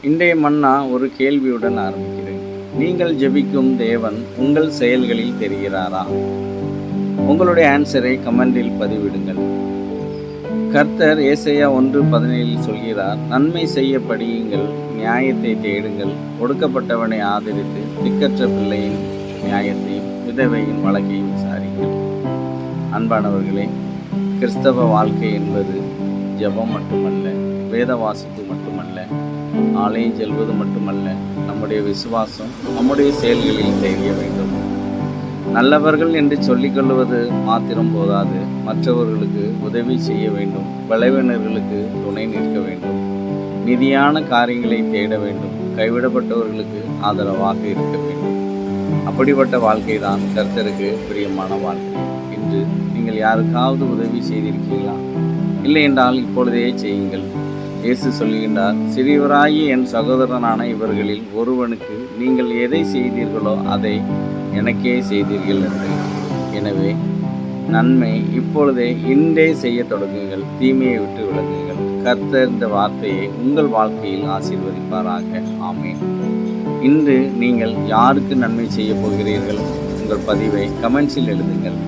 இன்றைய மன்னா ஒரு கேள்வியுடன் ஆரம்பிக்கிறேன். நீங்கள் ஜெபிக்கும் தேவன் உங்கள் செயல்களில் தெரிகிறாரா? உங்களுடைய ஆன்சரை கமெண்டில் பதிவிடுங்கள். கர்த்தர் ஏசாயா 1:17 சொல்கிறார், நன்மை செய்ய படியுங்கள், நியாயத்தை தேடுங்கள், ஒடுக்கப்பட்டவனை ஆதரித்து திக்கற்ற பிள்ளையின் நியாயத்தையும் விதவையின் வழக்கையும் விசாரிங்கள். அன்பானவர்களே, கிறிஸ்தவ வாழ்க்கை என்பது ஜெபம் மட்டுமல்ல, வேத வாசிப்பு மட்டுமல்ல, ஆலயம் செல்வது மட்டுமல்ல. நம்முடைய விசுவாசம் நம்முடைய செயல்களில் தெரிய வேண்டும். நல்லவர்கள் என்று சொல்லிக்கொள்வது மாத்திரம் போதாது, மற்றவர்களுக்கு உதவி செய்ய வேண்டும், பலவீனர்களுக்கு துணை நிற்க வேண்டும், நிதியான காரியங்களை தேட வேண்டும், கைவிடப்பட்டவர்களுக்கு ஆதரவாக இருக்க வேண்டும். அப்படிப்பட்ட வாழ்க்கை தான் கர்த்தருக்கு பிரியமான வாழ்க்கை. இன்று நீங்கள் யாருக்காவது உதவி செய்திருக்கீங்களா? இல்லை என்றால் இப்பொழுதே செய்யுங்கள். இயேசு சொல்கின்றார், சிறியவராகி என் சகோதரனான இவர்களில் ஒருவனுக்கு நீங்கள் எதை செய்தீர்களோ அதை எனக்கே செய்தீர்கள் என்று. எனவே நன்மை இப்பொழுதே இன்றே செய்ய தொடங்குங்கள், தீமையை விட்டு விலகுங்கள். கர்த்தர் இந்த வார்த்தையை உங்கள் வாழ்க்கையில் ஆசீர்வதிப்பாராக. ஆமென். இன்று நீங்கள் யாருக்கு நன்மை செய்ய போகிறீர்கள்? உங்கள் பதிவை கமெண்ட்ஸில் எழுதுங்கள்.